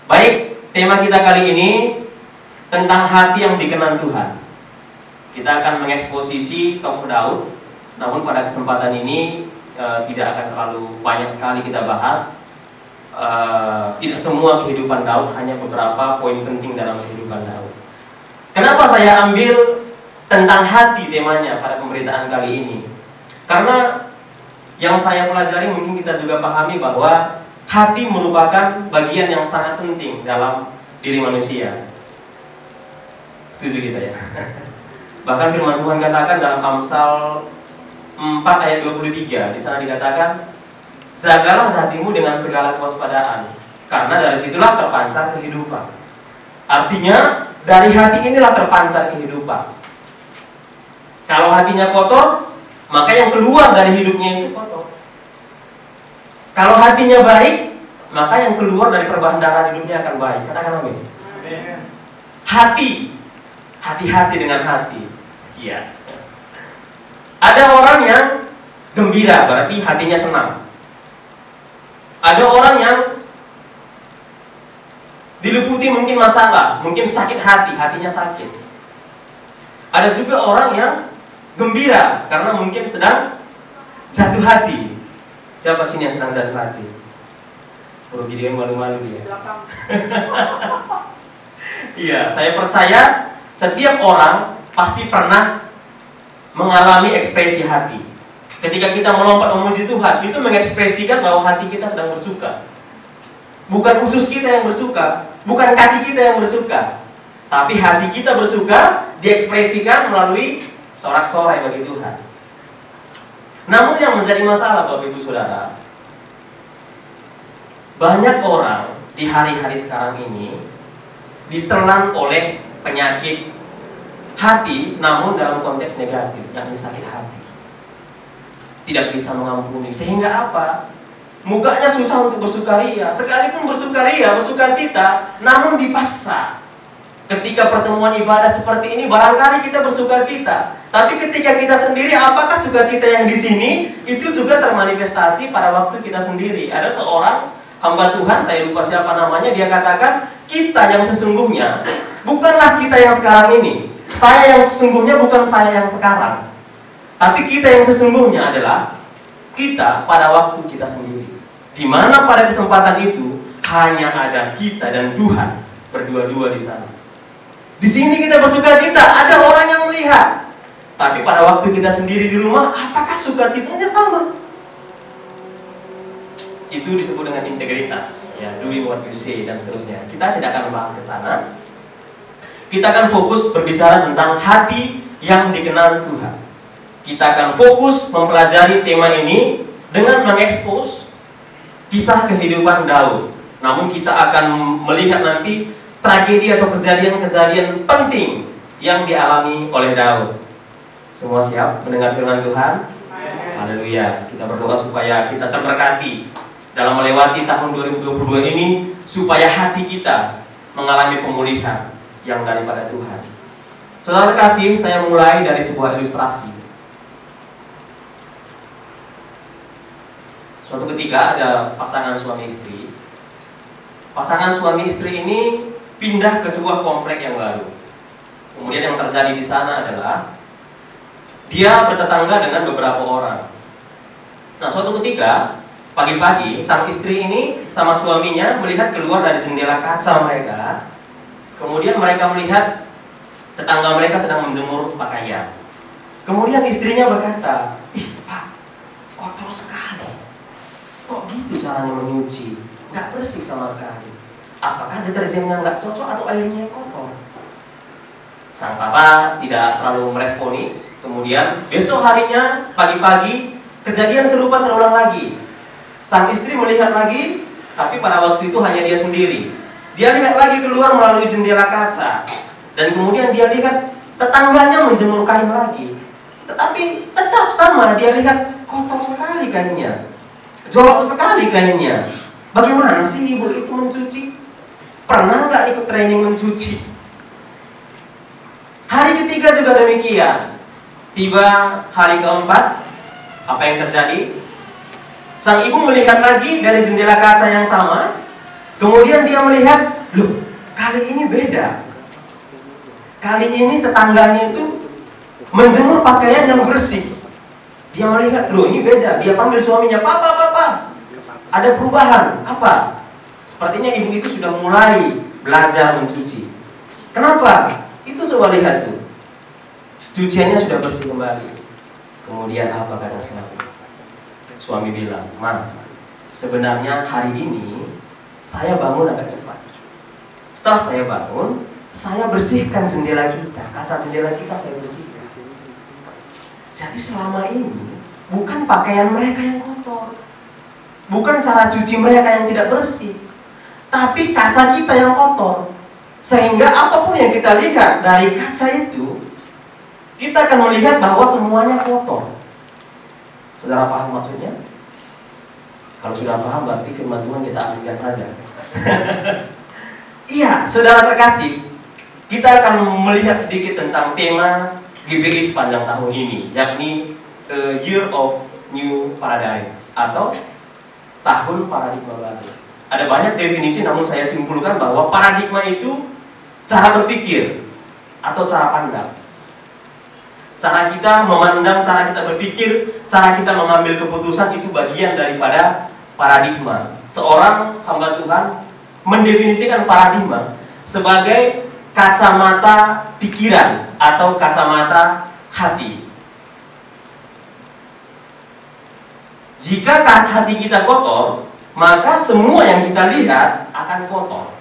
Baik, tema kita kali ini tentang hati yang dikenan Tuhan. Kita akan mengeksposisi tokoh Daud. Namun pada kesempatan ini tidak akan terlalu banyak sekali kita bahas. Tidak semua kehidupan Daud, hanya beberapa poin penting dalam kehidupan Daud. Kenapa saya ambil tentang hati temanya pada pemberitaan kali ini? Karena yang saya pelajari, mungkin kita juga pahami bahwa hati merupakan bagian yang sangat penting dalam diri manusia. Setuju kita ya? Bahkan firman Tuhan katakan dalam Amsal 4 ayat 23, di sana dikatakan, jagalah hatimu dengan segala kewaspadaan, karena dari situlah terpancar kehidupan. Artinya, dari hati inilah terpancar kehidupan. Kalau hatinya kotor, maka yang keluar dari hidupnya itu kotor. Kalau hatinya baik, maka yang keluar dari perbandaran hidupnya akan baik. Katakan amin. Hati, hati-hati dengan hati. Iya. Ada orang yang gembira, berarti hatinya senang. Ada orang yang diliputi mungkin masalah, mungkin sakit hati, hatinya sakit. Ada juga orang yang gembira karena mungkin sedang jatuh hati. Siapa sini yang sedang jatuh hati? Bro Gideon malu-malu dia. Iya, saya percaya setiap orang pasti pernah mengalami ekspresi hati. Ketika kita melompat memuji Tuhan, itu mengekspresikan bahwa hati kita sedang bersuka. Bukan usus kita yang bersuka, bukan kaki kita yang bersuka, tapi hati kita bersuka diekspresikan melalui sorak-sorai bagi Tuhan. Namun yang menjadi masalah Bapak Ibu Saudara, banyak orang di hari-hari sekarang ini ditelan oleh penyakit hati, namun dalam konteks negatif, yakni sakit hati. Tidak bisa mengampuni, sehingga apa? Mukanya susah untuk bersukaria, sekalipun bersukaria, bersukacita, namun dipaksa. Ketika pertemuan ibadah seperti ini, barangkali kita bersukacita, tapi ketika kita sendiri, apakah sukacita yang di sini itu juga termanifestasi pada waktu kita sendiri? Ada seorang hamba Tuhan, saya lupa siapa namanya, dia katakan, kita yang sesungguhnya bukanlah kita yang sekarang ini. Saya yang sesungguhnya bukan saya yang sekarang, tapi kita yang sesungguhnya adalah kita pada waktu kita sendiri, di mana pada kesempatan itu hanya ada kita dan Tuhan berdua-dua di sana. Di sini kita bersukacita, ada orang yang melihat, tapi pada waktu kita sendiri di rumah, apakah sukacitanya sama? Itu disebut dengan integritas, ya, doing what you say dan seterusnya. Kita tidak akan bahas ke sana. Kita akan fokus berbicara tentang hati yang dikenan Tuhan. Kita akan fokus mempelajari tema ini dengan mengekspos kisah kehidupan Daud. Namun kita akan melihat nanti tragedi atau kejadian-kejadian penting yang dialami oleh Daud. Semua siap mendengar firman Tuhan? Haleluya. Kita berdoa supaya kita terberkati dalam melewati tahun 2022 ini, supaya hati kita mengalami pemulihan yang daripada Tuhan. Saudara kasih, saya mulai dari sebuah ilustrasi. Suatu ketika ada pasangan suami istri. Pasangan suami istri ini pindah ke sebuah komplek yang baru. Kemudian yang terjadi di sana adalah dia bertetangga dengan beberapa orang. Nah, suatu ketika pagi-pagi sang istri ini sama suaminya melihat keluar dari jendela kaca mereka. Kemudian mereka melihat tetangga mereka sedang menjemur pakaian. Kemudian istrinya berkata, "Ih Pak, kotor sekali. Kok gitu caranya menyuci? Nggak bersih sama sekali. Apakah deterjennya nggak cocok atau airnya kotor?" Sang papa tidak terlalu meresponi. Kemudian besok harinya pagi-pagi kejadian serupa terulang lagi. Sang istri melihat lagi, tapi pada waktu itu hanya dia sendiri. Dia lihat lagi keluar melalui jendela kaca, dan kemudian dia lihat tetangganya menjemur kain lagi. Tetapi tetap sama, dia lihat kotor sekali kainnya, jorok sekali kainnya. Bagaimana sih ibu itu mencuci? Pernah nggak ikut training mencuci? Hari ketiga juga demikian. Tiba hari keempat, apa yang terjadi? Sang ibu melihat lagi dari jendela kaca yang sama. Kemudian dia melihat loh, kali ini beda. Kali ini tetangganya itu menjemur pakaian yang bersih. Dia melihat, loh ini beda. Dia panggil suaminya, Papa, ada perubahan. Apa? Sepertinya ibu itu sudah mulai belajar mencuci. Kenapa? Itu coba lihat tuh, cuciannya sudah bersih kembali. Kemudian apa kata suami? Suami bilang, Ma, sebenarnya hari ini saya bangun agak cepat. Setelah saya bangun, saya bersihkan jendela kita, kaca jendela kita saya bersihkan. Jadi selama ini bukan pakaian mereka yang kotor, bukan cara cuci mereka yang tidak bersih, tapi kaca kita yang kotor. Sehingga apapun yang kita lihat dari kaca itu, kita akan melihat bahwa semuanya kotor. Saudara paham maksudnya? Kalau sudah paham berarti firman Tuhan kita ambilkan saja. Iya, saudara terkasih, kita akan melihat sedikit tentang tema GBI sepanjang tahun ini, yakni Year of New Paradigm atau tahun paradigma baru. Ada banyak definisi, namun saya simpulkan bahwa paradigma itu cara berpikir atau cara pandang. Cara kita memandang, cara kita berpikir, cara kita mengambil keputusan itu bagian daripada paradigma. Seorang hamba Tuhan mendefinisikan paradigma sebagai kacamata pikiran atau kacamata hati. Jika hati kita kotor, maka semua yang kita lihat akan kotor.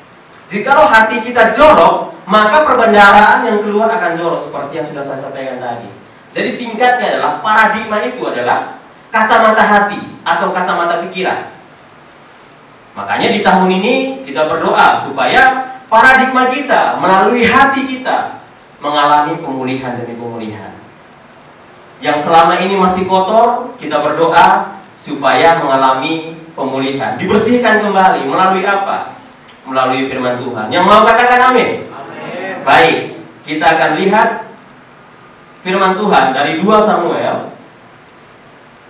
Jikalau hati kita jorok, maka perbendaharaan yang keluar akan jorok, seperti yang sudah saya sampaikan tadi. Jadi singkatnya adalah paradigma itu adalah kacamata hati atau kacamata pikiran. Makanya di tahun ini kita berdoa supaya paradigma kita melalui hati kita mengalami pemulihan demi pemulihan. Yang selama ini masih kotor, kita berdoa supaya mengalami pemulihan, dibersihkan kembali. Melalui apa? Melalui firman Tuhan. Yang mau katakan amin? Amin. Baik, kita akan lihat firman Tuhan dari 2 Samuel.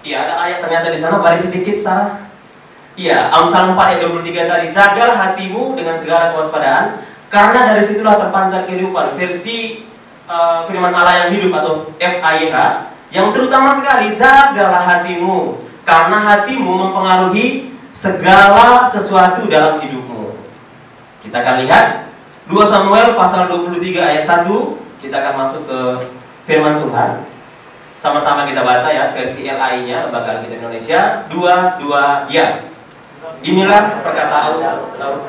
Iya, ada ayat ternyata di sana, balik sedikit Sarah. Iya, Amsal 4 ayat 23 tadi, jagalah hatimu dengan segala kewaspadaan, karena dari situlah terpancar kehidupan. Versi firman Allah yang hidup atau FIH, yang terutama sekali, jagalah hatimu, karena hatimu mempengaruhi segala sesuatu dalam hidupmu. Kita akan lihat 2 Samuel pasal 23 ayat 1. Kita akan masuk ke firman Tuhan. Sama-sama kita baca ya, versi LAI-nya, Lembaga Alkitab Indonesia. 2 ya. Inilah perkataan Daud,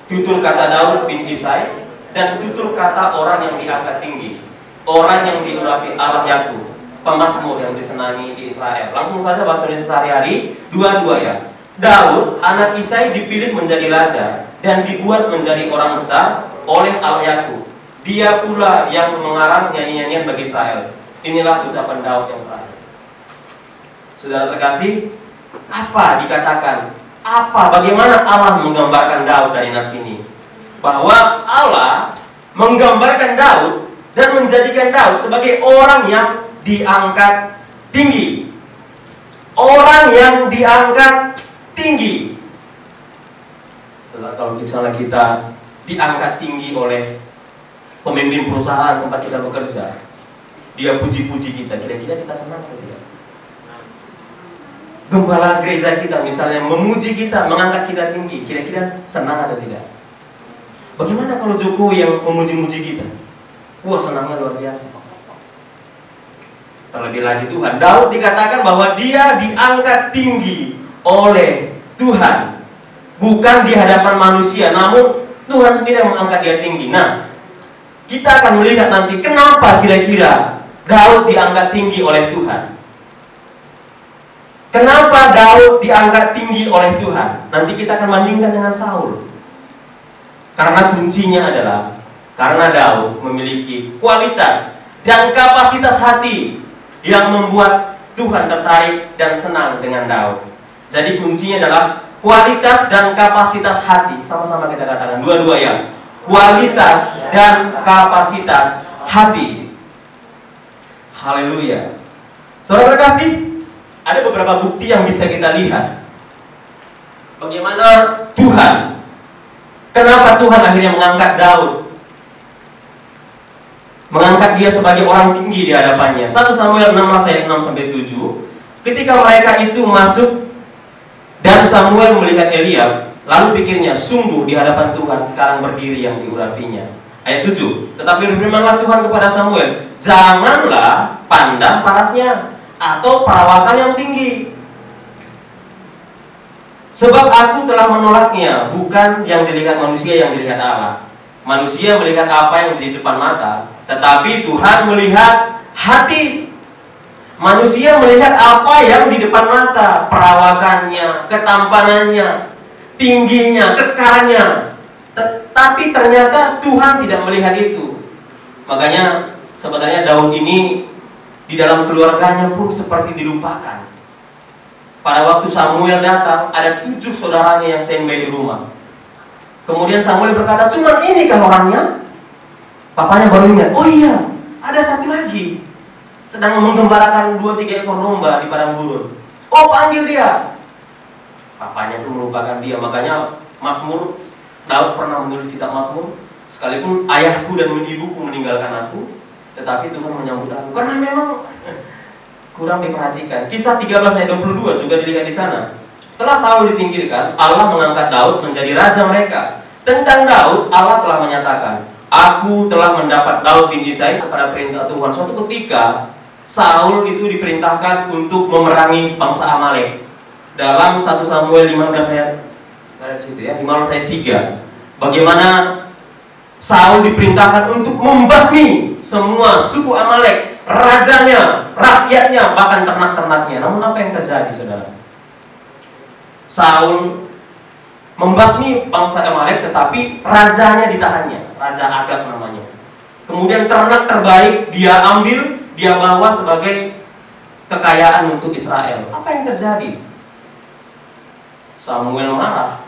tutur kata Daud bin Isai, dan tutur kata orang yang diangkat tinggi, orang yang diurapi Allah Yakub, pemazmur yang disenangi di Israel. Langsung saja baca sehari-hari. 2 ya. Daud, anak Isai, dipilih menjadi raja dan dibuat menjadi orang besar oleh Allah Yakub. Dia pula yang mengarang nyanyian bagi Israel. Inilah ucapan Daud yang terakhir. Saudara terkasih, apa dikatakan? Bagaimana Allah menggambarkan Daud dari nas ini? Bahwa Allah menggambarkan Daud dan menjadikan Daud sebagai orang yang diangkat tinggi. Orang yang diangkat tinggi. Setelah kalau misalnya kita diangkat tinggi oleh pemimpin perusahaan tempat kita bekerja, dia puji-puji kita, kira-kira kita senang atau tidak? Gembala gereja kita misalnya memuji kita, mengangkat kita tinggi, kira-kira senang atau tidak? Bagaimana kalau Jokowi yang memuji-muji kita? Wah, senangnya luar biasa. Terlebih lagi Tuhan. Daud dikatakan bahwa dia diangkat tinggi oleh Tuhan, bukan di hadapan manusia, namun Tuhan sendiri yang mengangkat dia tinggi. Nah, kita akan melihat nanti kenapa kira-kira Daud diangkat tinggi oleh Tuhan. Kenapa Daud diangkat tinggi oleh Tuhan? Nanti kita akan bandingkan dengan Saul. Karena kuncinya adalah karena Daud memiliki kualitas dan kapasitas hati yang membuat Tuhan tertarik dan senang dengan Daud. Jadi kuncinya adalah kualitas dan kapasitas hati. Sama-sama kita katakan dua-dua ya. Kualitas dan kapasitas hati. Haleluya. Saudara terkasih, ada beberapa bukti yang bisa kita lihat bagaimana Tuhan Kenapa Tuhan akhirnya mengangkat Daud? Mengangkat dia sebagai orang tinggi di hadapannya. 1 Samuel 16 ayat 6-7. Ketika mereka itu masuk dan Samuel melihat Eliab, lalu pikirnya, sungguh di hadapan Tuhan sekarang berdiri yang diurapinya. Ayat 7. Tetapi berfirmanlah Tuhan kepada Samuel, janganlah pandang parasnya atau perawakan yang tinggi, sebab aku telah menolaknya. Bukan yang dilihat manusia yang dilihat Allah. Manusia melihat apa yang di depan mata, tetapi Tuhan melihat hati. Manusia melihat apa yang di depan mata, perawakannya, ketampanannya, tingginya, kekarnya. Tapi ternyata Tuhan tidak melihat itu. Makanya sebenarnya Daud ini di dalam keluarganya pun seperti dilupakan. Pada waktu Samuel datang, ada 7 saudaranya yang standby di rumah. Kemudian Samuel berkata, cuman inikah orangnya? Papanya baru ingat, oh iya, ada satu lagi sedang menggembalakan 2-3 ekor domba di padang gurun. Oh, panggil dia. Papanya pun melupakan dia. Makanya Mazmur, Daud pernah menulis kitab Mazmur, sekalipun ayahku dan ibuku meninggalkan aku, tetapi Tuhan menyambut aku. Karena memang kurang diperhatikan. Kisah 13 ayat 22 juga dilihat di sana. Setelah Saul disingkirkan, Allah mengangkat Daud menjadi raja mereka. Tentang Daud, Allah telah menyatakan, aku telah mendapat Daud bin Isai kepada perintah Tuhan. Suatu ketika, Saul itu diperintahkan untuk memerangi bangsa Amalek. Dalam 1 Samuel 15 ayat, ada di situ ya, 15 ayat 3. Bagaimana Saul diperintahkan untuk membasmi semua suku Amalek, rajanya, rakyatnya, bahkan ternak-ternaknya. Namun apa yang terjadi, saudara? Saul membasmi bangsa Amalek, tetapi rajanya ditahannya, Raja Agag namanya. Kemudian ternak terbaik dia ambil, dia bawa sebagai kekayaan untuk Israel. Apa yang terjadi? Samuel marah,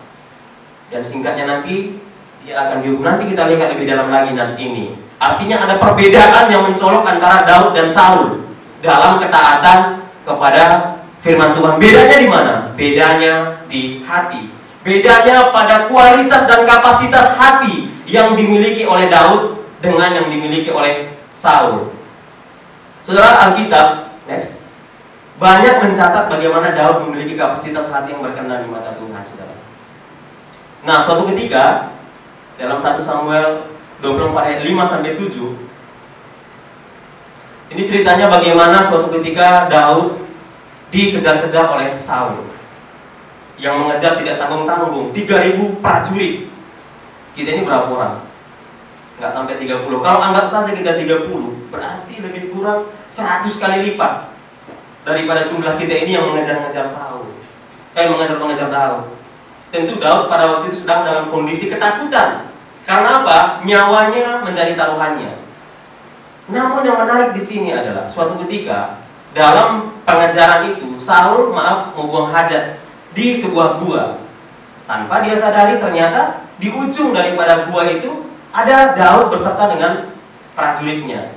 dan singkatnya nanti dia akan dihukum. Nanti kita lihat lebih dalam lagi nas ini. Artinya ada perbedaan yang mencolok antara Daud dan Saul dalam ketaatan kepada firman Tuhan. Bedanya di mana? Bedanya di hati. Bedanya pada kualitas dan kapasitas hati yang dimiliki oleh Daud dengan yang dimiliki oleh Saul. Saudara, Alkitab, next, banyak mencatat bagaimana Daud memiliki kapasitas hati yang berkenan di mata Tuhan, saudara. Nah, suatu ketika dalam 1 Samuel 24 ayat 5-7, ini ceritanya bagaimana suatu ketika Daud dikejar-kejar oleh Saul yang mengejar tidak tanggung-tanggung, 3.000 prajurit. Kita ini berapa orang? Nggak sampai 30. Kalau anggap saja kita 30, berarti lebih kurang 100 kali lipat daripada jumlah kita ini yang mengejar-ngejar Saul, mengejar-ngejar Daud. Tentu Daud pada waktu itu sedang dalam kondisi ketakutan. Karena apa? Nyawanya menjadi taruhannya. Namun yang menarik di sini adalah suatu ketika dalam pengejaran itu Saul membuang hajat di sebuah gua. Tanpa dia sadari ternyata di ujung daripada gua itu ada Daud beserta dengan prajuritnya.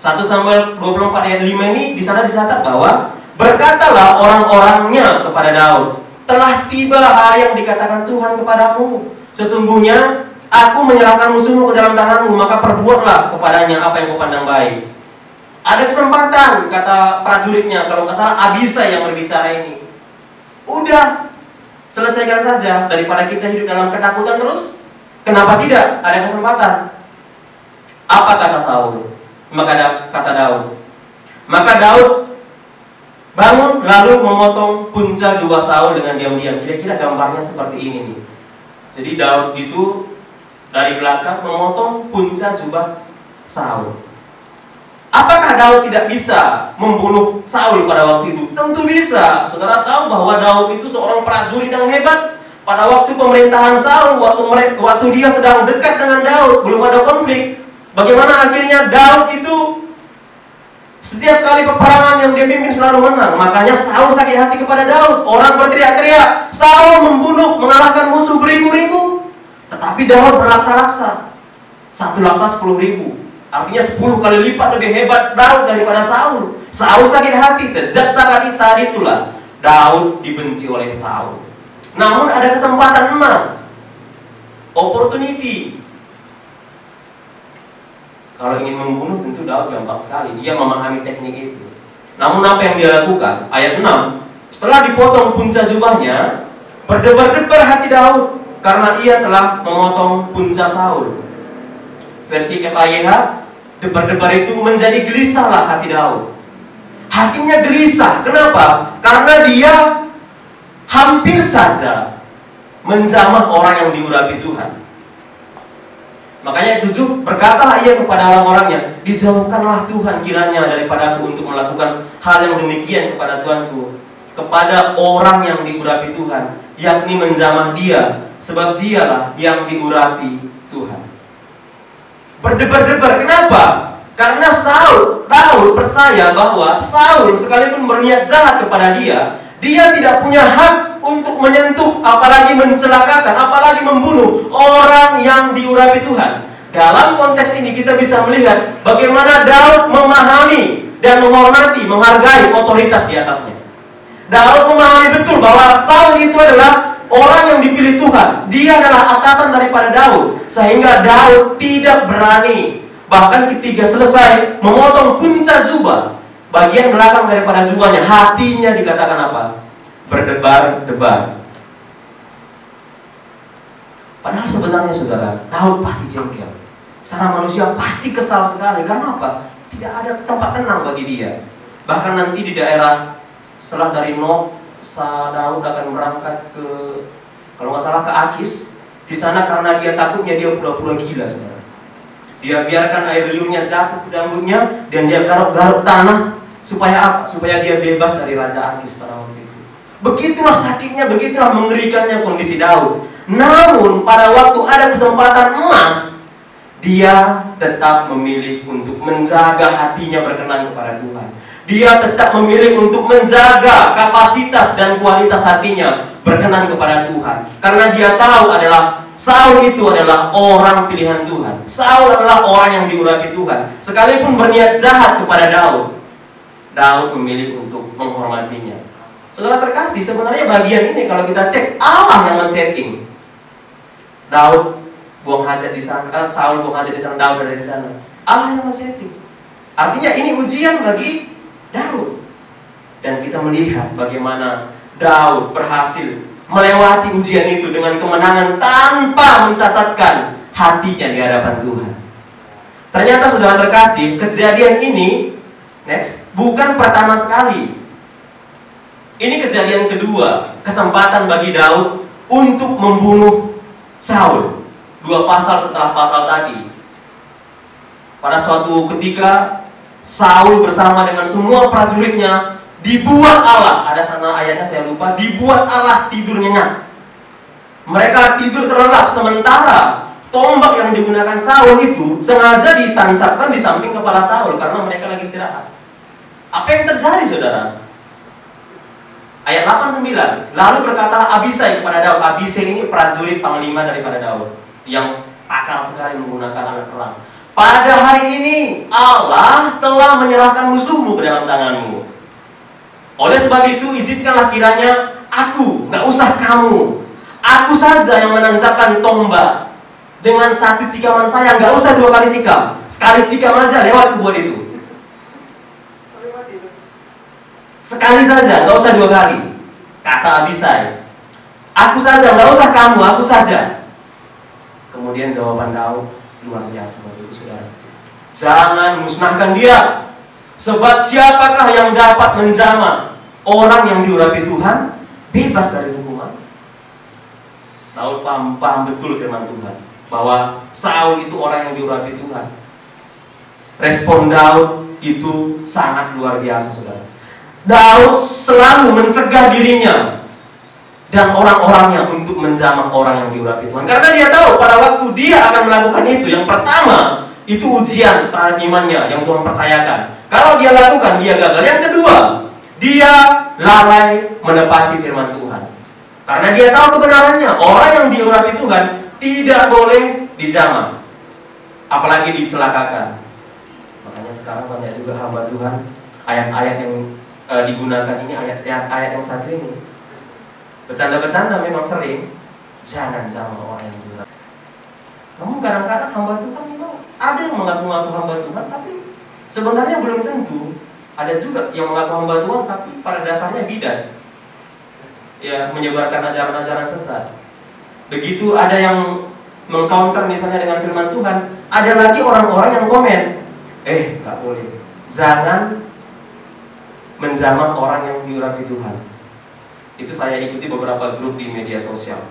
1 Samuel 24 ayat 5 ini di sana dicatat bahwa berkatalah orang-orangnya kepada Daud, telah tiba hari yang dikatakan Tuhan kepadamu. Sesungguhnya aku menyerahkan musuhmu ke dalam tanganmu, maka perbuatlah kepadanya apa yang kau pandang baik. Ada kesempatan, kata prajuritnya, kalau nggak salah Abisai yang berbicara ini. Udah, selesaikan saja daripada kita hidup dalam ketakutan terus. Kenapa tidak? Ada kesempatan. Apa kata Saul? Maka kata Daud. Maka Daud bangun lalu memotong punca jubah Saul dengan diam-diam. Kira-kira gambarnya seperti ini nih. Jadi Daud itu dari belakang memotong punca jubah Saul. Apakah Daud tidak bisa membunuh Saul pada waktu itu? Tentu bisa. Saudara tahu bahwa Daud itu seorang prajurit yang hebat. Pada waktu pemerintahan Saul, waktu dia sedang dekat dengan Daud, belum ada konflik. Bagaimana akhirnya Daud itu setiap kali peperangan yang dia pimpin selalu menang. Makanya Saul sakit hati kepada Daud. Orang berteriak-teriak, Saul membunuh, mengalahkan musuh beribu-ribu. Tetapi Daud berlaksa-laksa. 1 laksa 10.000. Artinya 10 kali lipat lebih hebat Daud daripada Saul. Saul sakit hati. Sejak saat itulah Daud dibenci oleh Saul. Namun ada kesempatan emas. opportunity. Kalau ingin membunuh tentu Daud gampang sekali, dia memahami teknik itu. Namun apa yang dia lakukan? Ayat 6, setelah dipotong punca jubahnya, berdebar-debar hati Daud karena ia telah memotong punca Saul. Versi FAYH, debar-debar itu menjadi gelisahlah hati Daud. Hatinya gelisah, kenapa? Karena dia hampir saja menjamah orang yang diurapi Tuhan. Makanya 7, berkatalah ia kepada orang-orangnya, dijauhkanlah Tuhan kiranya daripada aku untuk melakukan hal yang demikian kepada Tuanku, kepada orang yang diurapi Tuhan, yakni menjamah dia, sebab dialah yang diurapi Tuhan. Berdebar-debar, kenapa? Karena Daud percaya bahwa Saul sekalipun berniat jahat kepada dia tidak punya hak untuk menyentuh, apalagi mencelakakan, apalagi membunuh orang yang diurapi Tuhan. Dalam konteks ini kita bisa melihat bagaimana Daud memahami dan menghormati, menghargai otoritas di atasnya. Daud memahami betul bahwa Saul itu adalah orang yang dipilih Tuhan. Dia adalah atasan daripada Daud, sehingga Daud tidak berani. Bahkan ketika selesai memotong punca jubah, bagian belakang daripada jubahnya, hatinya dikatakan apa? Berdebar-debar. Padahal sebenarnya saudara, Daud pasti jengkel. Secara manusia pasti kesal sekali. Karena apa? Tidak ada tempat tenang bagi dia. Bahkan nanti di daerah setelah dari Nob, Daud akan berangkat ke, kalau nggak salah, ke Akis. Di sana karena dia takutnya, dia pura-pura gila saudara. Dia biarkan air liurnya jatuh ke janggutnya dan dia garuk-garuk tanah supaya apa? Supaya dia bebas dari Raja Akis pada waktu itu. Begitulah sakitnya, begitulah mengerikannya kondisi Daud. Namun pada waktu ada kesempatan emas, dia tetap memilih untuk menjaga hatinya berkenan kepada Tuhan. Dia tetap memilih untuk menjaga kapasitas dan kualitas hatinya berkenan kepada Tuhan. Karena dia tahu adalah Saul itu adalah orang pilihan Tuhan. Saul adalah orang yang diurapi Tuhan. Sekalipun berniat jahat kepada Daud, Daud memilih untuk menghormatinya. Saudara terkasih, sebenarnya bagian ini kalau kita cek, Allah yang men-setting. Daud buang hajat di sana, Saul buang hajat di sana, Daud ada di sana. Allah yang men-setting. Artinya ini ujian bagi Daud. Dan kita melihat bagaimana Daud berhasil melewati ujian itu dengan kemenangan tanpa mencacatkan hatinya di hadapan Tuhan. Ternyata saudara terkasih, kejadian ini bukan pertama sekali. Ini kejadian kedua, kesempatan bagi Daud untuk membunuh Saul. 2 pasal setelah pasal tadi. Pada suatu ketika Saul bersama dengan semua prajuritnya dibuat Allah, ada sana ayatnya saya lupa, dibuat Allah tidur nyenyak. Mereka tidur terlelap, sementara tombak yang digunakan Saul itu sengaja ditancapkan di samping kepala Saul karena mereka lagi istirahat. Apa yang terjadi saudara? Ayat 8-9, lalu berkatalah Abisai kepada Daud. Abisai ini prajurit panglima daripada Daud yang pakar sekali menggunakan alat perang. Pada hari ini Allah telah menyerahkan musuhmu ke dalam tanganmu. Oleh sebab itu izinkanlah kiranya aku, nggak usah kamu, aku saja yang menancapkan tombak dengan satu tikaman saya, nggak usah 2 kali tikam, sekali tikam aja lewat buat itu. Sekali saja, nggak usah 2 kali. Kata Abisai, aku saja, nggak usah kamu, aku saja. Kemudian jawaban Daud luar biasa begitu saudara. Jangan musnahkan dia. Sebab siapakah yang dapat menjamah orang yang diurapi Tuhan bebas dari hukuman? Daud paham betul firman Tuhan bahwa Saul itu orang yang diurapi Tuhan. Respon Daud itu sangat luar biasa saudara. Daud selalu mencegah dirinya dan orang-orangnya untuk menjamah orang yang diurapi Tuhan. Karena dia tahu pada waktu dia akan melakukan itu, yang pertama itu ujian terhadap imannya yang Tuhan percayakan. Kalau dia lakukan, dia gagal. Yang kedua, dia lalai menepati firman Tuhan. Karena dia tahu kebenarannya, orang yang diurapi Tuhan tidak boleh dijamah, apalagi dicelakakan. Makanya sekarang banyak juga hamba Tuhan, ayat-ayat yang digunakan ini, ayat yang satu ini, bercanda-bercanda memang sering. Jangan jamah orang yang diurapi. Namun kadang-kadang hamba Tuhan memang ada yang mengaku-ngaku hamba Tuhan, tapi sebenarnya belum tentu. Ada juga yang mengaku hamba Tuhan, tapi pada dasarnya bidat, ya, menyebarkan ajaran-ajaran sesat. Begitu ada yang mengcounter misalnya dengan firman Tuhan, ada lagi orang-orang yang komen, gak boleh, jangan menjamah orang yang diurapi Tuhan. Itu saya ikuti beberapa grup di media sosial.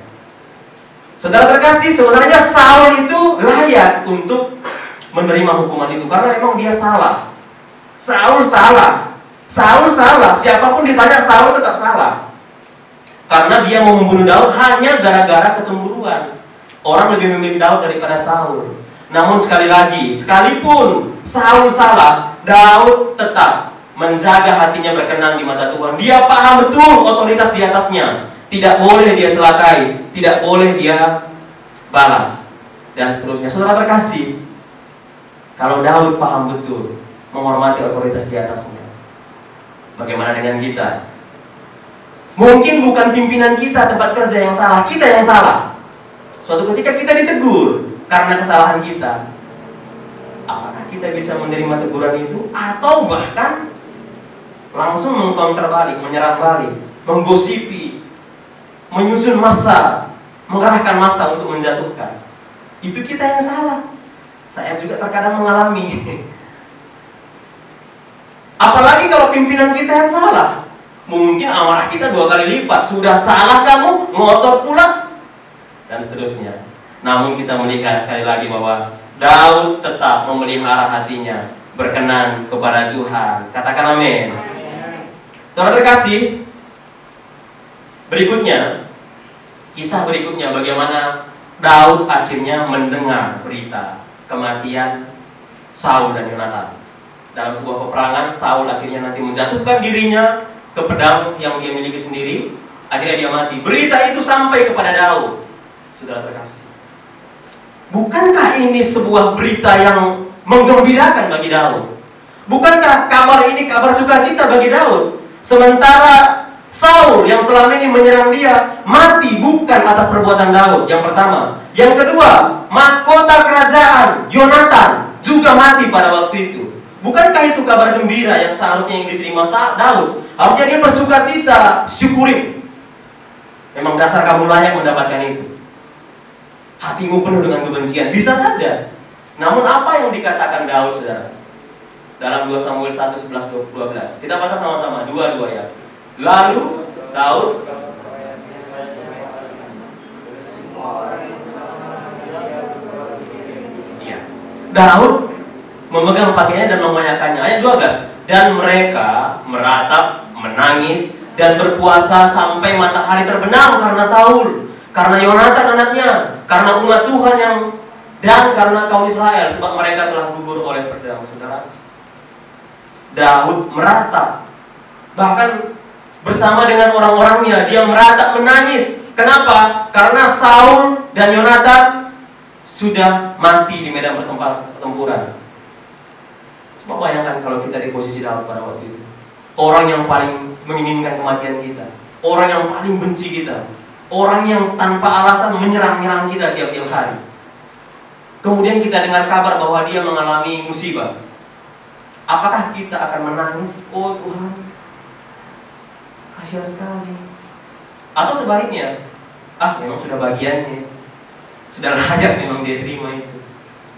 Saudara terkasih, sebenarnya Saul itu layak untuk menerima hukuman itu karena memang dia salah. Saul salah. Saul salah. Siapapun ditanya, Saul tetap salah. Karena dia mau membunuh Daud hanya gara-gara kecemburuan. Orang lebih memilih Daud daripada Saul. Namun sekali lagi, sekalipun Saul salah, Daud tetap menjaga hatinya berkenan di mata Tuhan. Dia paham betul otoritas di atasnya. Tidak boleh dia celakai, tidak boleh dia balas, dan seterusnya. Saudara terkasih, kalau Daud paham betul menghormati otoritas di atasnya, bagaimana dengan kita? Mungkin bukan pimpinan kita tempat kerja yang salah, kita yang salah. Suatu ketika kita ditegur karena kesalahan kita. Apakah kita bisa menerima teguran itu? Atau bahkan langsung mengcounter balik, menyerang balik, menggosipi, menyusun massa, mengerahkan massa untuk menjatuhkan. Itu kita yang salah. Saya juga terkadang mengalami. Apalagi kalau pimpinan kita yang salah. Mungkin amarah kita 2 kali lipat. Sudah salah kamu, ngotot pula, dan seterusnya. Namun kita melihat sekali lagi bahwa Daud tetap memelihara hatinya berkenan kepada Tuhan. Katakan amin. Saudara terkasih, berikutnya, kisah berikutnya bagaimana Daud akhirnya mendengar berita kematian Saul dan Yonatan. Dalam sebuah peperangan, Saul akhirnya nanti menjatuhkan dirinya ke pedang yang dia miliki sendiri. Akhirnya dia mati. Berita itu sampai kepada Daud. Saudara terkasih, bukankah ini sebuah berita yang menggembirakan bagi Daud? Bukankah kabar ini kabar sukacita bagi Daud? Sementara Saul yang selama ini menyerang dia mati bukan atas perbuatan Daud. Yang pertama. Yang kedua, mahkota kerajaan Yonatan juga mati pada waktu itu. Bukankah itu kabar gembira yang seharusnya yang diterima Daud? Harusnya dia bersukacita, syukuri. Memang dasar kamu layak mendapatkan itu. Hatimu penuh dengan kebencian, bisa saja. Namun apa yang dikatakan Daud, saudara? Dalam 2 Samuel 1, 11, 12. Kita baca sama-sama, 2 ya. Lalu Daud memegang pakaiannya dan mengoyakkannya. Ayat 12. Dan mereka meratap, menangis, dan berpuasa sampai matahari terbenam karena Saul, karena Yonatan anaknya, karena umat Tuhan dan karena kaum Israel, sebab mereka telah gugur oleh pedang. Saudara, Daud meratap, bahkan bersama dengan orang-orangnya, dia meratap menangis. Kenapa? Karena Saul dan Yonatan sudah mati di medan pertempuran. Coba bayangkan kalau kita di posisi Daud pada waktu itu. Orang yang paling menginginkan kematian kita, orang yang paling benci kita, orang yang tanpa alasan menyerang-nyerang kita tiap-tiap hari. Kemudian kita dengar kabar bahwa dia mengalami musibah. Apakah kita akan menangis? Oh Tuhan, kasihan sekali. Atau sebaliknya, memang sudah bagiannya, sudah layak memang dia terima itu,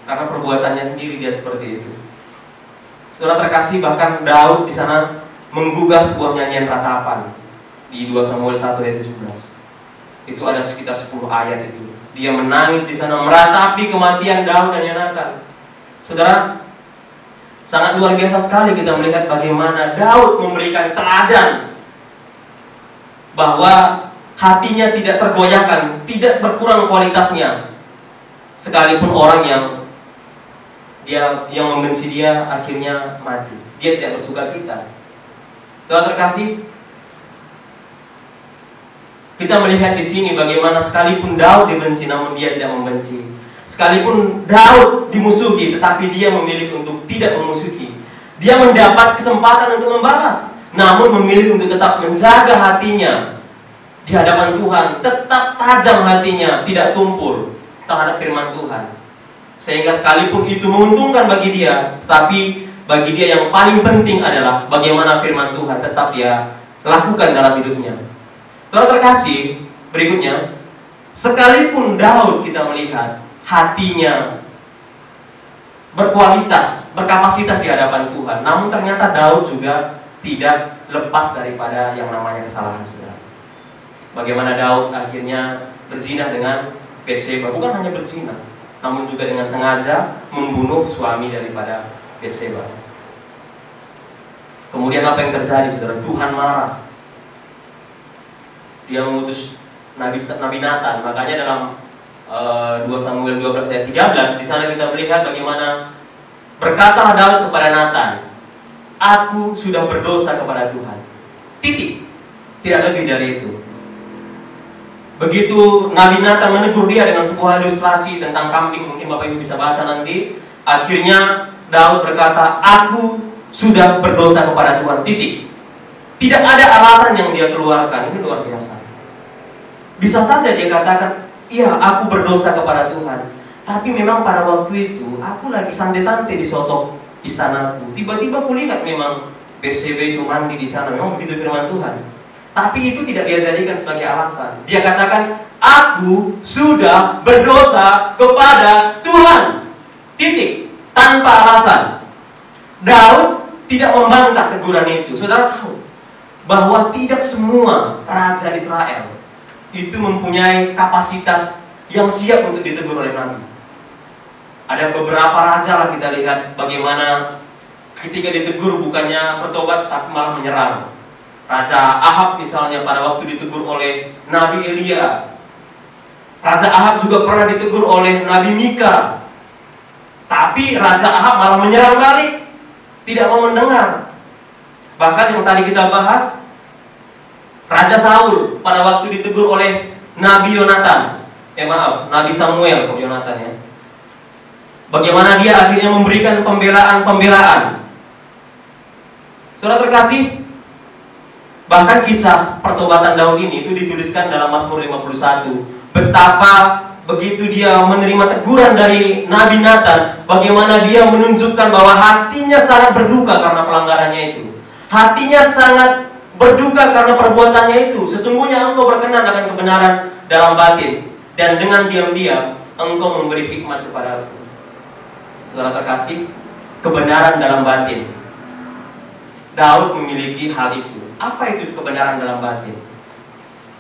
karena perbuatannya sendiri dia seperti itu. Saudara terkasih, bahkan Daud di sana menggugah sebuah nyanyian ratapan di 2 Samuel 1 ayat 17. Itu ada sekitar 10 ayat itu. Dia menangis di sana meratapi kematian Daud dan Yonatan. Saudara, sangat luar biasa sekali kita melihat bagaimana Daud memberikan teladan bahwa hatinya tidak tergoyahkan, tidak berkurang kualitasnya, sekalipun orang yang membenci dia akhirnya mati. Dia tidak bersukacita. Saudara terkasih, kita melihat di sini bagaimana sekalipun Daud dibenci, namun dia tidak membenci. Sekalipun Daud dimusuhi, tetapi dia memilih untuk tidak memusuhi. Dia mendapat kesempatan untuk membalas, namun memilih untuk tetap menjaga hatinya di hadapan Tuhan, tetap tajam hatinya, tidak tumpul terhadap firman Tuhan. Sehingga sekalipun itu menguntungkan bagi dia, tetapi bagi dia yang paling penting adalah bagaimana firman Tuhan tetap dia lakukan dalam hidupnya. Saudara terkasih, berikutnya, sekalipun Daud kita melihat hatinya berkualitas, berkapasitas di hadapan Tuhan, namun ternyata Daud juga tidak lepas daripada yang namanya kesalahan, saudara. Bagaimana Daud akhirnya berzina dengan Batseba, bukan hanya berzina, namun juga dengan sengaja membunuh suami daripada Batseba. Kemudian apa yang terjadi, saudara? Tuhan marah. Dia mengutus Nabi Nathan. Makanya dalam 2 Samuel 12 ayat 13, di sana kita melihat bagaimana berkatalah Daud kepada Nathan, "Aku sudah berdosa kepada Tuhan." Titik. Tidak lebih dari itu. Begitu Nabi Nathan menegur dia dengan sebuah ilustrasi tentang kambing, mungkin Bapak Ibu bisa baca nanti. Akhirnya Daud berkata, "Aku sudah berdosa kepada Tuhan." Titik. Tidak ada alasan yang dia keluarkan. Ini luar biasa. Bisa saja dia katakan, "Iya, aku berdosa kepada Tuhan." Tapi memang pada waktu itu aku lagi santai-santai di sotoh istanaku. Tiba-tiba kulihat memang Batseba itu mandi di sana. Memang begitu firman Tuhan. Tapi itu tidak dia jadikan sebagai alasan. Dia katakan, "Aku sudah berdosa kepada Tuhan." Titik. Tanpa alasan. Daud tidak membantah teguran itu. Saudara tahu bahwa tidak semua raja Israel itu mempunyai kapasitas yang siap untuk ditegur oleh Nabi. Ada beberapa raja lah kita lihat bagaimana ketika ditegur bukannya bertobat tapi malah menyerang. Raja Ahab misalnya pada waktu ditegur oleh Nabi Elia. Raja Ahab juga pernah ditegur oleh Nabi Mika. Tapi Raja Ahab malah menyerang balik, tidak mau mendengar. Bahkan yang tadi kita bahas, Raja Saul pada waktu ditegur oleh Nabi Yonatan, Nabi Samuel, Yonatan ya. Bagaimana dia akhirnya memberikan pembelaan. Saudara terkasih, bahkan kisah pertobatan Daud ini itu dituliskan dalam Mazmur 51. Betapa begitu dia menerima teguran dari Nabi Nathan, bagaimana dia menunjukkan bahwa hatinya sangat berduka karena pelanggarannya itu. Hatinya sangat berduka karena perbuatannya itu. Sesungguhnya engkau berkenan akan kebenaran dalam batin, dan dengan diam-diam engkau memberi hikmat kepada aku. Saudara terkasih, kebenaran dalam batin. Daud memiliki hal itu. Apa itu kebenaran dalam batin?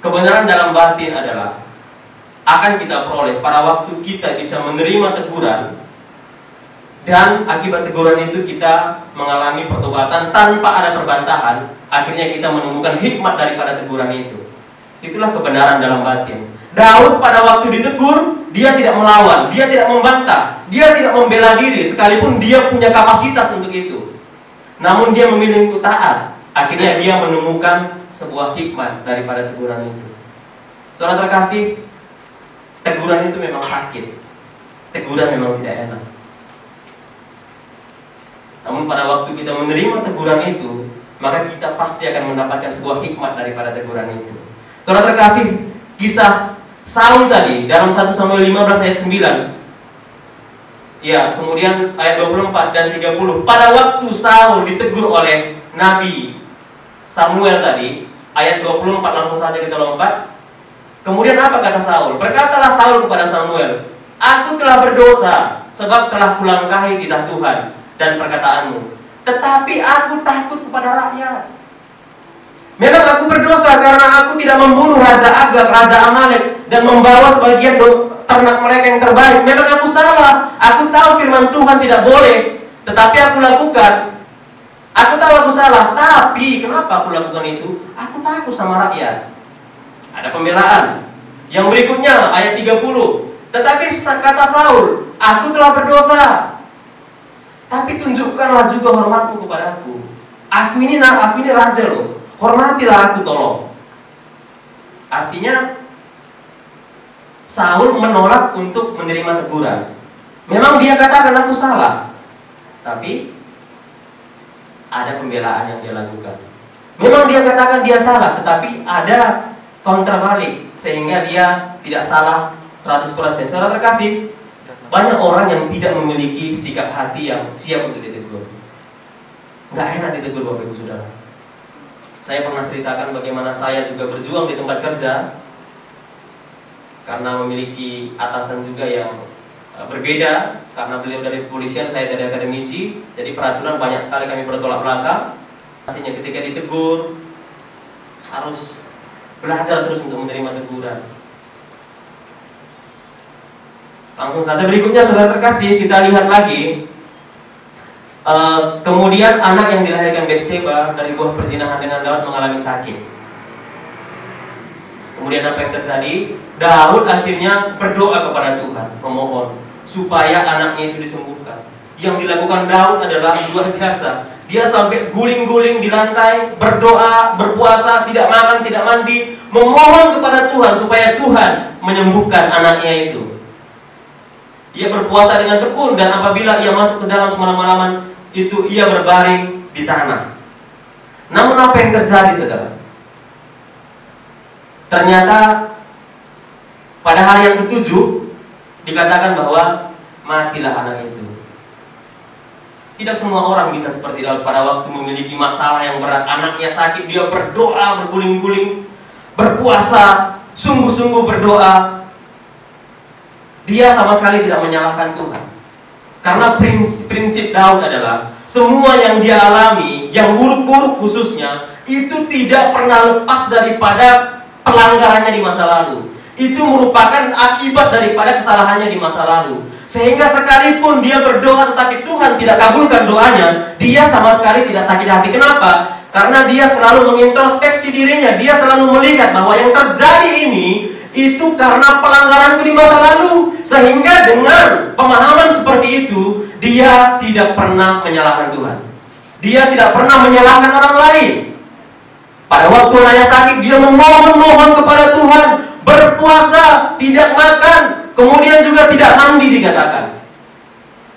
Kebenaran dalam batin adalah akan kita peroleh pada waktu kita bisa menerima teguran, dan akibat teguran itu kita mengalami pertobatan tanpa ada perbantahan. Akhirnya kita menemukan hikmat daripada teguran itu. Itulah kebenaran dalam batin. Daud pada waktu ditegur, dia tidak melawan, dia tidak membantah, dia tidak membela diri, sekalipun dia punya kapasitas untuk itu. Namun dia memilih untuk taat. Akhirnya dia menemukan sebuah hikmat daripada teguran itu. Saudara terkasih, teguran itu memang sakit. Teguran memang tidak enak. Namun pada waktu kita menerima teguran itu, maka kita pasti akan mendapatkan sebuah hikmat daripada teguran itu. Saudara terkasih, kisah Saul tadi dalam 1 Samuel 15 ayat 9. Ya, kemudian ayat 24 dan 30. Pada waktu Saul ditegur oleh Nabi Samuel tadi, ayat 24 langsung saja kita lompat. Kemudian apa kata Saul? Berkatalah Saul kepada Samuel, "Aku telah berdosa sebab telah kulangkahi titah Tuhan dan perkataanmu. Tetapi aku takut kepada rakyat. Memang aku berdosa karena aku tidak membunuh Raja Agag, Raja Amalek, dan membawa sebagian ternak mereka yang terbaik. Memang aku salah. Aku tahu firman Tuhan tidak boleh, tetapi aku lakukan. Aku tahu aku salah, tapi kenapa aku lakukan itu? Aku takut sama rakyat." Ada pembelaan. Yang berikutnya ayat 30. Tetapi kata Saul, "Aku telah berdosa, tapi tunjukkanlah juga hormatmu kepadaku. Aku ini raja loh. Hormatilah aku, tolong." Artinya Saul menolak untuk menerima teguran. Memang dia katakan aku salah, tapi ada pembelaan yang dia lakukan. Memang dia katakan dia salah, tetapi ada kontrabalik sehingga dia tidak salah 100%. Saudara terkasih, banyak orang yang tidak memiliki sikap hati yang siap untuk ditegur. Nggak enak ditegur Bapak Ibu Saudara. Saya pernah ceritakan bagaimana saya juga berjuang di tempat kerja karena memiliki atasan juga yang berbeda. Karena beliau dari kepolisian, saya dari akademisi, jadi peraturan banyak sekali kami bertolak belakang. Pastinya ketika ditegur harus belajar terus untuk menerima teguran. Langsung saja berikutnya saudara terkasih, kita lihat lagi. Kemudian anak yang dilahirkan Batseba dari buah perzinahan dengan Daud mengalami sakit. Kemudian apa yang terjadi? Daud akhirnya berdoa kepada Tuhan, memohon supaya anaknya itu disembuhkan. Yang dilakukan Daud adalah luar biasa. Dia sampai guling-guling di lantai, berdoa, berpuasa, tidak makan, tidak mandi, memohon kepada Tuhan supaya Tuhan menyembuhkan anaknya itu. Ia berpuasa dengan tekun, dan apabila ia masuk ke dalam semalam-malaman itu, ia berbaring di tanah. Namun apa yang terjadi saudara? Ternyata pada hari yang ke-7 dikatakan bahwa matilah anak itu. Tidak semua orang bisa seperti Daud pada waktu memiliki masalah yang berat. Anaknya sakit, dia berdoa, berguling-guling, berpuasa, sungguh-sungguh berdoa. Dia sama sekali tidak menyalahkan Tuhan. Karena prinsip Daud adalah semua yang dia alami, yang buruk-buruk khususnya, itu tidak pernah lepas daripada pelanggarannya di masa lalu. Itu merupakan akibat daripada kesalahannya di masa lalu. Sehingga sekalipun dia berdoa tetapi Tuhan tidak kabulkan doanya, dia sama sekali tidak sakit hati. Kenapa? Karena dia selalu mengintrospeksi dirinya. Dia selalu melihat bahwa yang terjadi ini itu karena pelanggaranku di masa lalu. Sehingga dengan pemahaman seperti itu, dia tidak pernah menyalahkan Tuhan. Dia tidak pernah menyalahkan orang lain. Pada waktu anaknya sakit, dia memohon-mohon kepada Tuhan, berpuasa, tidak makan, kemudian juga tidak mandi dikatakan.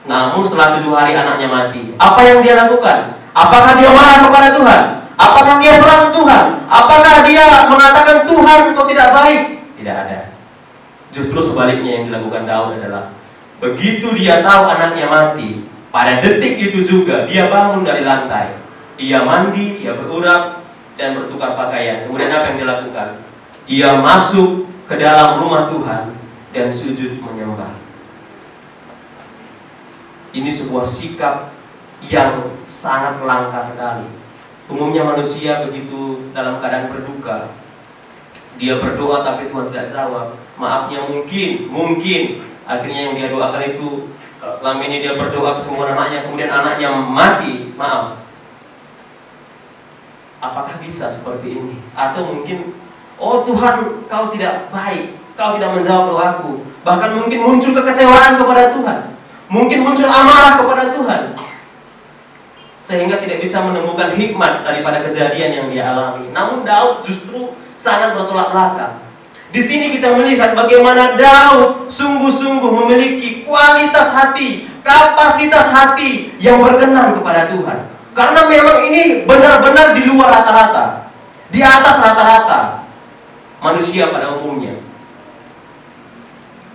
Namun setelah 7 hari anaknya mati. Apa yang dia lakukan? Apakah dia marah kepada Tuhan? Apakah dia serang Tuhan? Apakah dia mengatakan Tuhan kau tidak baik? Tidak ada. Justru sebaliknya yang dilakukan Daud adalah begitu dia tahu anaknya mati, pada detik itu juga dia bangun dari lantai. Ia mandi, ia berurap dan bertukar pakaian. Kemudian apa yang dia lakukan? Ia masuk ke dalam rumah Tuhan dan sujud menyembah. Ini sebuah sikap yang sangat langka sekali. Umumnya manusia begitu dalam keadaan berduka, dia berdoa tapi Tuhan tidak jawab. Maafnya mungkin akhirnya yang dia doakan itu, kalau selama ini dia berdoa kesembuhan anaknya, kemudian anaknya mati, maaf. Apakah bisa seperti ini? Atau mungkin, oh Tuhan, kau tidak baik, kau tidak menjawab doaku. Bahkan mungkin muncul kekecewaan kepada Tuhan, mungkin muncul amarah kepada Tuhan, sehingga tidak bisa menemukan hikmat daripada kejadian yang dia alami. Namun Daud justru sangat bertolak belakang. Di sini kita melihat bagaimana Daud sungguh-sungguh memiliki kualitas hati, kapasitas hati yang berkenan kepada Tuhan. Karena memang ini benar-benar di luar rata-rata, di atas rata-rata manusia pada umumnya.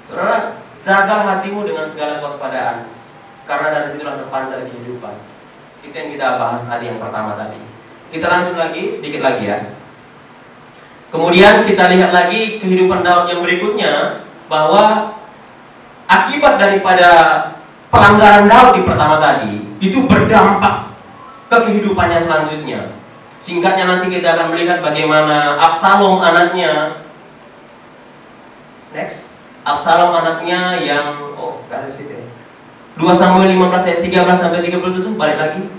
Saudara, jaga hatimu dengan segala kewaspadaan, karena dari situlah terpancar kehidupan. Itu yang kita bahas tadi, yang pertama tadi. Kita lanjut lagi, sedikit lagi ya. Kemudian kita lihat lagi kehidupan Daud yang berikutnya, bahwa akibat daripada pelanggaran Daud di pertama tadi itu berdampak ke kehidupannya selanjutnya. Singkatnya nanti kita akan melihat bagaimana Absalom anaknya. Next, Absalom anaknya yang dari situ. 2 Samuel 15 ayat 13 sampai 37, balik lagi.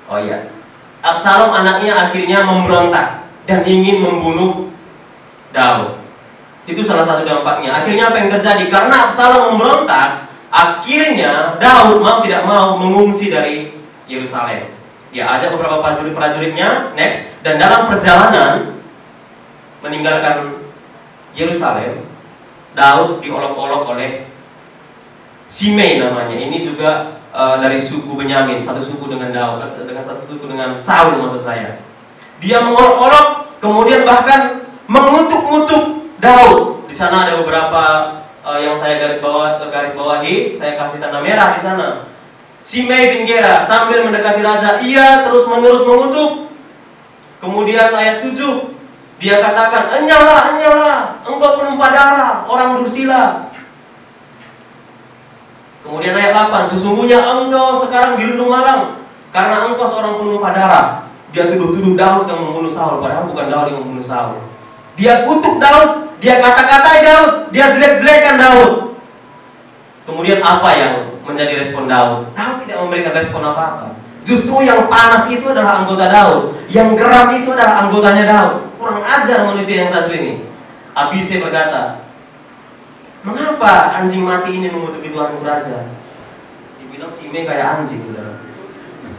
Oh iya. Absalom anaknya akhirnya memberontak dan ingin membunuh Daud. Itu salah satu dampaknya. Akhirnya apa yang terjadi? Karena Absalom memberontak, akhirnya Daud mau tidak mau mengungsi dari Yerusalem. Dia ajak beberapa prajurit-prajuritnya, next, dan dalam perjalanan meninggalkan Yerusalem, Daud diolok-olok oleh Simei namanya. Ini juga dari suku Benyamin, satu suku dengan Daud, dengan satu suku dengan Saul maksud saya. Dia mengolok-olok, kemudian bahkan mengutuk-ngutuk Daud. Di sana ada beberapa yang saya garis bawahi, saya kasih tanda merah di sana. Simei bin Gera sambil mendekati raja, ia terus-menerus mengutuk. Kemudian ayat 7, dia katakan, "Enyahlah, enyahlah, engkau penumpah darah, orang dursila." Kemudian ayat 8, "Sesungguhnya engkau sekarang dirundung malang, karena engkau seorang penumpah darah." Dia tuduh-tuduh Daud yang membunuh Saul, padahal bukan Daud yang membunuh Saul. Dia kutuk Daud, dia kata-katai Daud, dia jelek-jelekan Daud. Kemudian apa yang menjadi respon Daud? Daud tidak memberikan respon apa-apa. Justru yang panas itu adalah anggota Daud, yang geram itu adalah anggotanya Daud. Kurang ajar manusia yang satu ini. Abisai berkata, "Mengapa anjing mati ini mengutuki Tuanku raja?" Dibilang Simei kayak anjing, saudara.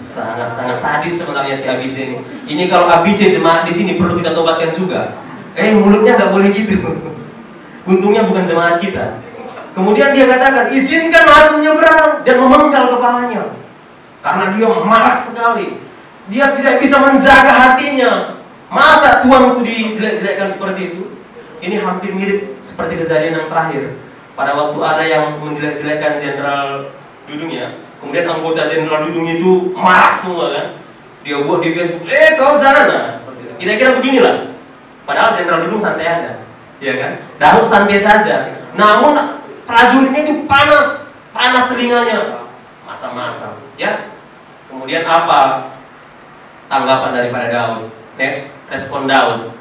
Sangat-sangat sadis sebenarnya si Abisai ini. Ini kalau Abisai jemaat di sini perlu kita tobatkan juga. Mulutnya nggak boleh gitu. Untungnya bukan jemaat kita. Kemudian dia katakan, "Izinkan aku menyeberang," dan memenggal kepalanya. Karena dia marah sekali. Dia tidak bisa menjaga hatinya. Masa tuanku dijelek-jelekkan seperti itu? Ini hampir mirip seperti kejadian yang terakhir. Pada waktu ada yang menjelek-jelekkan Jenderal Dudungnya, kemudian anggota Jenderal Dudung itu marah semua kan. Dia buat di Facebook, kau jangan lah, seperti itu. Kira-kira beginilah. Padahal Jenderal Dudung santai aja, ya kan? Daud santai saja. Namun prajuritnya itu panas telinganya, macam-macam, ya. Kemudian apa tanggapan daripada Daud? Next, respon Daud.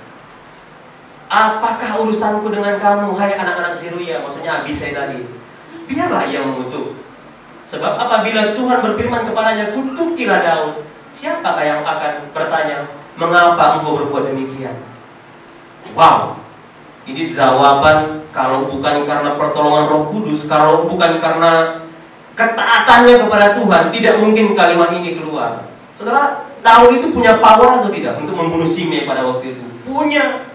"Apakah urusanku dengan kamu, hai anak-anak Zeruya?" Maksudnya Abisai tadi. "Biarlah ia mengutuk. Sebab apabila Tuhan berfirman kepadanya, kutukilah Daud, siapakah yang akan bertanya, mengapa engkau berbuat demikian?" Wow, ini jawaban kalau bukan karena pertolongan Roh Kudus, kalau bukan karena ketaatannya kepada Tuhan, tidak mungkin kalimat ini keluar. Saudara, Daud itu punya power atau tidak untuk membunuh Simei pada waktu itu? Punya.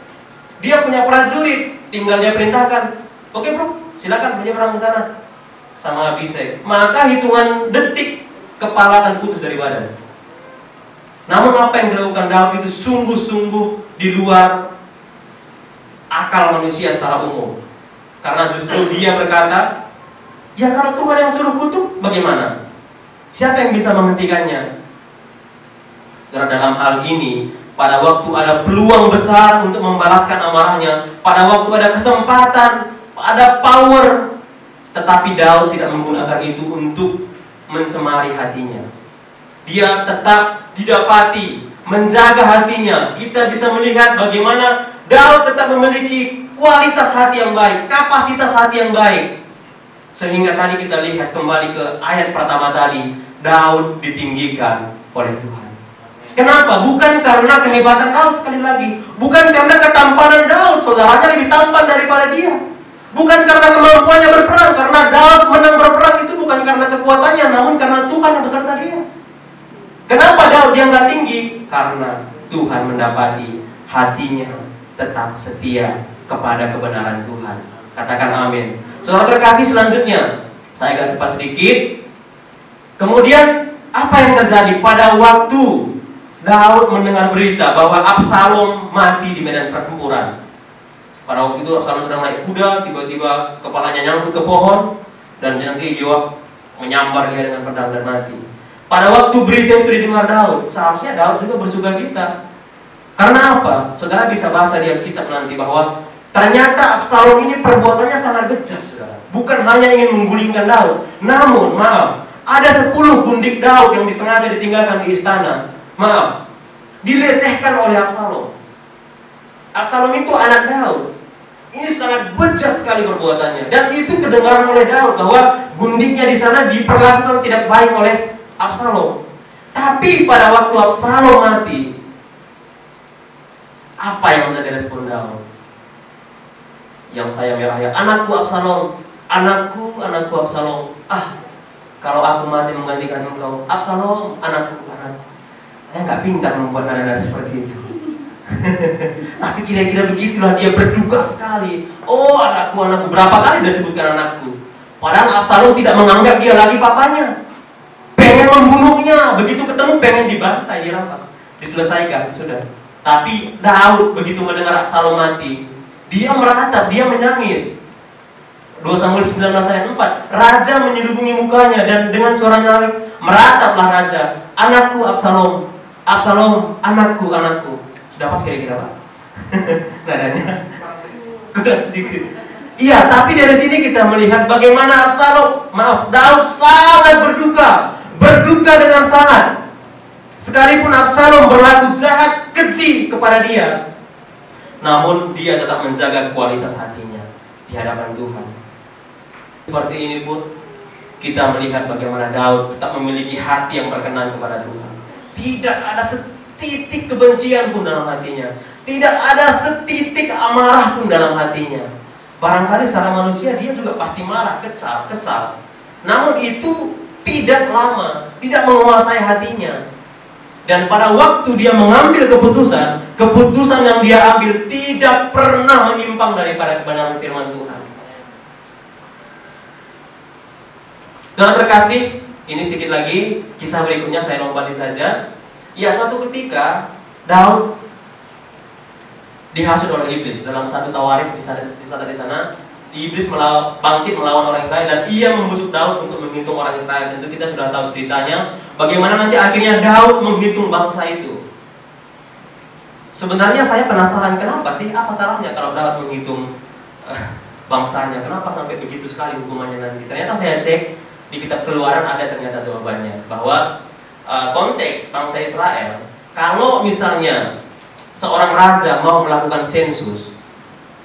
Dia punya prajurit, tinggal dia perintahkan, "Oke bro, silakan menyeberang ke sana sama Abisai." Maka hitungan detik kepala akan putus dari badan. Namun apa yang dilakukan Daud itu sungguh-sungguh di luar akal manusia secara umum. Karena justru dia berkata, "Ya kalau Tuhan yang suruh kutuk, bagaimana? Siapa yang bisa menghentikannya?" Saudara, dalam hal ini, pada waktu ada peluang besar untuk membalaskan amarahnya, pada waktu ada kesempatan, ada power, tetapi Daud tidak menggunakan itu untuk mencemari hatinya. Dia tetap didapati menjaga hatinya. Kita bisa melihat bagaimana Daud tetap memiliki kualitas hati yang baik, kapasitas hati yang baik. Sehingga tadi kita lihat kembali ke ayat pertama tadi, Daud ditinggikan oleh Tuhan. Kenapa? Bukan karena kehebatan Daud, sekali lagi. Bukan karena ketampanan Daud, saudaranya lebih tampan daripada dia. Bukan karena kemampuannya berperang, karena Daud menang berperang itu bukan karena kekuatannya, namun karena Tuhan yang beserta dia. Kenapa Daud diangkat tinggi? Karena Tuhan mendapati hatinya tetap setia kepada kebenaran Tuhan. Katakan amin. Saudara terkasih, selanjutnya saya agak cepat sedikit. Kemudian apa yang terjadi pada waktu Daud mendengar berita bahwa Absalom mati di medan pertempuran? Pada waktu itu Absalom sedang naik kuda, tiba-tiba kepalanya nyangkut ke pohon, dan nanti Yoab menyambar dia dengan pedang dan mati. Pada waktu berita itu didengar Daud, seharusnya Daud juga bersuka cita. Karena apa? Saudara bisa baca di Alkitab nanti bahwa ternyata Absalom ini perbuatannya sangat bejat, saudara. Bukan hanya ingin menggulingkan Daud, namun ada 10 gundik Daud yang disengaja ditinggalkan di istana. Dilecehkan oleh Absalom. Absalom itu anak Daud. Ini sangat bejat sekali perbuatannya, dan itu kedengaran oleh Daud bahwa gundiknya di sana diperlakukan tidak baik oleh Absalom. Tapi pada waktu Absalom mati, apa yang menjadi respon Daud? Yang saya merah ya, "Anakku Absalom, anakku Absalom. Kalau aku mati menggantikan engkau, Absalom, anakku. Saya nggak pintar membuat nada-nada seperti itu." Tapi kira-kira begitulah, dia berduka sekali. "Oh anakku, berapa kali dia sebutkan anakku?" Padahal Absalom tidak menganggap dia lagi papanya. Pengen membunuhnya, begitu ketemu pengen dibantai, dirampas, diselesaikan, sudah. Tapi Daud begitu mendengar Absalom mati, dia meratap, dia menangis. 2 Samuel 19 ayat 4, raja menyelubungi mukanya dan dengan suara nyaring merataplah raja, "Anakku Absalom, Absalom, anakku, anakku." Sudah pas kira-kira Pak? Nadanya kurang sedikit. Iya, tapi dari sini kita melihat bagaimana Daud sangat berduka dengan sangat. Sekalipun Absalom berlaku jahat, keji kepada dia, namun dia tetap menjaga kualitas hatinya di hadapan Tuhan. Seperti ini pun kita melihat bagaimana Daud tetap memiliki hati yang berkenan kepada Tuhan. Tidak ada setitik kebencian pun dalam hatinya, tidak ada setitik amarah pun dalam hatinya. Barangkali secara manusia dia juga pasti marah, kesal. Namun itu tidak lama, tidak menguasai hatinya. Dan pada waktu dia mengambil keputusan yang dia ambil tidak pernah menyimpang daripada kebenaran firman Tuhan. Saudara terkasih, ini sedikit lagi kisah berikutnya saya lompati saja. Ya, suatu ketika Daud dihasut oleh iblis. Dalam satu Tawarikh di sana, iblis bangkit melawan orang Israel dan ia membujuk Daud untuk menghitung orang Israel. Tentu kita sudah tahu ceritanya, bagaimana nanti akhirnya Daud menghitung bangsa itu. Sebenarnya saya penasaran, kenapa sih, apa salahnya kalau Daud menghitung bangsanya? Kenapa sampai begitu sekali hukumannya nanti? Ternyata saya cek di kitab Keluaran ada ternyata jawabannya, bahwa konteks bangsa Israel, kalau misalnya seorang raja mau melakukan sensus,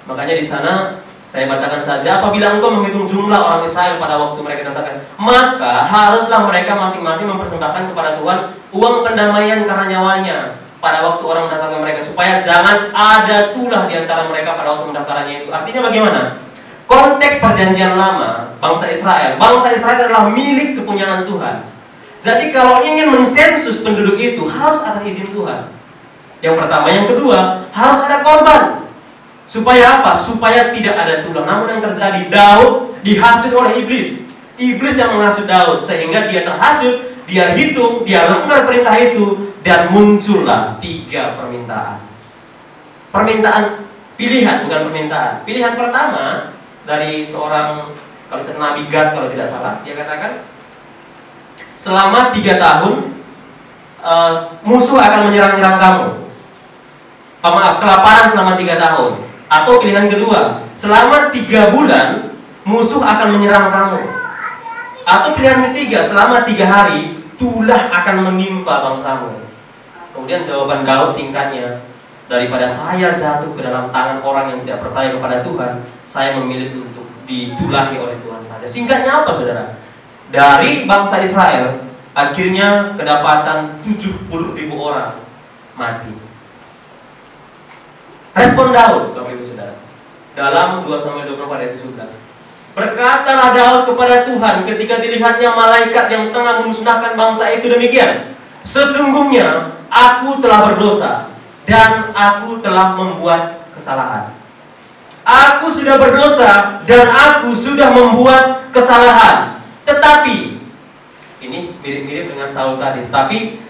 makanya di sana saya bacakan saja, apabila engkau menghitung jumlah orang Israel pada waktu mereka datangkan, maka haruslah mereka masing-masing mempersembahkan kepada Tuhan uang pendamaian karena nyawanya pada waktu orang mendatangkan mereka, supaya jangan ada tulah di antara mereka pada waktu mendaftarannya itu. Artinya bagaimana? Konteks perjanjian lama, bangsa Israel adalah milik kepunyaan Tuhan. Jadi kalau ingin mensensus penduduk itu harus atas izin Tuhan. Yang pertama, yang kedua, harus ada korban. Supaya apa? Supaya tidak ada tulah. Namun yang terjadi, Daud dihasut oleh iblis. Iblis yang menghasut Daud, sehingga dia terhasut, dia hitung, dia langgar perintah itu, dan muncullah 3 permintaan. Permintaan pilihan, bukan permintaan. Pilihan pertama dari seorang, kalau Nabi Gad kalau tidak salah, dia katakan selama 3 tahun musuh akan menyerang kamu. Kelaparan selama 3 tahun. Atau pilihan kedua, selama 3 bulan musuh akan menyerang kamu. Atau pilihan ketiga, selama 3 hari tulah akan menimpa bangsamu. Kemudian jawaban Daud singkatnya, daripada saya jatuh ke dalam tangan orang yang tidak percaya kepada Tuhan, saya memilih untuk ditulahi oleh Tuhan saja. Singkatnya apa, saudara? Dari bangsa Israel akhirnya kedapatan 70.000 orang mati. Respon Daud, Bapak Ibu Saudara, dalam 2 Samuel 24 ayat 17. Berkatalah Daud kepada Tuhan ketika dilihatnya malaikat yang tengah memusnahkan bangsa itu demikian, sesungguhnya aku telah berdosa dan aku telah membuat kesalahan. Aku sudah berdosa dan aku sudah membuat kesalahan. Tetapi ini mirip-mirip dengan Saul tadi, tetapi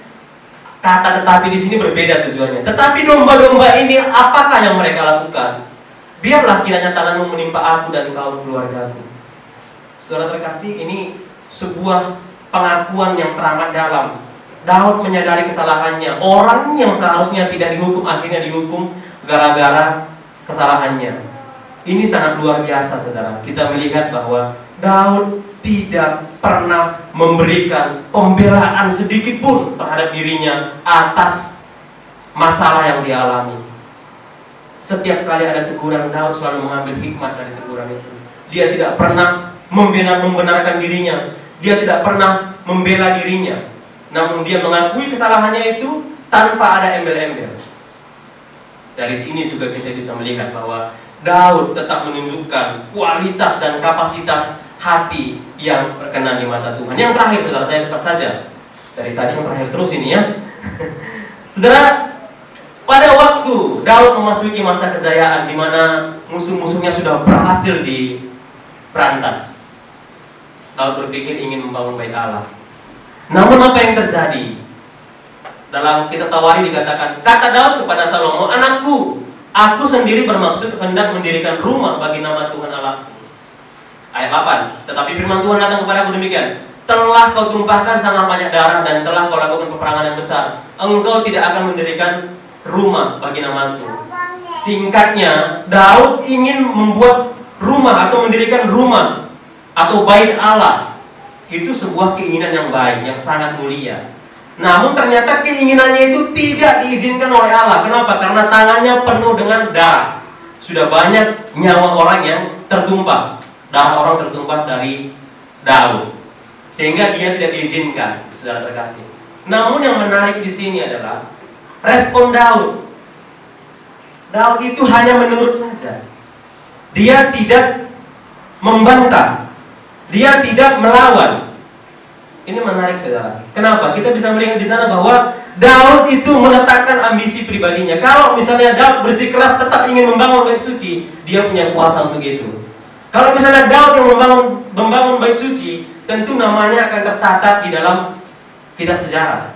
kata tetapi di sini berbeda tujuannya. Tetapi domba-domba ini apakah yang mereka lakukan? Biarlah kiranya tanganmu menimpa aku dan kaum keluargaku. Saudara terkasih, ini sebuah pengakuan yang teramat dalam. Daud menyadari kesalahannya. Orang yang seharusnya tidak dihukum akhirnya dihukum gara-gara kesalahannya. Ini sangat luar biasa, saudara. Kita melihat bahwa Daud tidak pernah memberikan pembelaan sedikit pun terhadap dirinya atas masalah yang dialami. Setiap kali ada teguran, Daud selalu mengambil hikmat dari teguran itu. Dia tidak pernah membenarkan dirinya. Dia tidak pernah membela dirinya. Namun dia mengakui kesalahannya itu tanpa ada embel-embel. Dari sini juga kita bisa melihat bahwa Daud tetap menunjukkan kualitas dan kapasitas hati yang berkenan di mata Tuhan. Yang terakhir, saudara, saya cepat saja. Dari tadi yang terakhir terus ini ya. Saudara, pada waktu Daud memasuki masa kejayaan di mana musuh-musuhnya sudah berhasil diberantas, Daud berpikir ingin membangun bait Allah. Namun apa yang terjadi? Dalam kitab Tawarikh dikatakan, kata Daud kepada Salomo, anakku, aku sendiri bermaksud hendak mendirikan rumah bagi nama Tuhan Allahku. Ayat 8. Tetapi firman Tuhan datang kepadaku demikian, telah kau tumpahkan sangat banyak darah dan telah kau lakukan peperangan yang besar. Engkau tidak akan mendirikan rumah bagi namaku. Singkatnya, Daud ingin membuat rumah atau mendirikan rumah atau bait Allah. Itu sebuah keinginan yang baik, yang sangat mulia. Namun ternyata keinginannya itu tidak diizinkan oleh Allah. Kenapa? Karena tangannya penuh dengan darah. Sudah banyak nyawa orang yang tertumpah. Darah orang tertumpah dari Daud, sehingga dia tidak diizinkan, saudara terkasih. Namun yang menarik di sini adalah respon Daud. Daud itu hanya menurut saja. Dia tidak membantah, dia tidak melawan. Ini menarik, saudara. Kenapa? Kita bisa melihat di sana bahwa Daud itu meletakkan ambisi pribadinya. Kalau misalnya Daud bersikeras tetap ingin membangun bait suci, dia punya kuasa untuk itu. Kalau misalnya Daud yang membangun bait suci, tentu namanya akan tercatat di dalam kitab sejarah.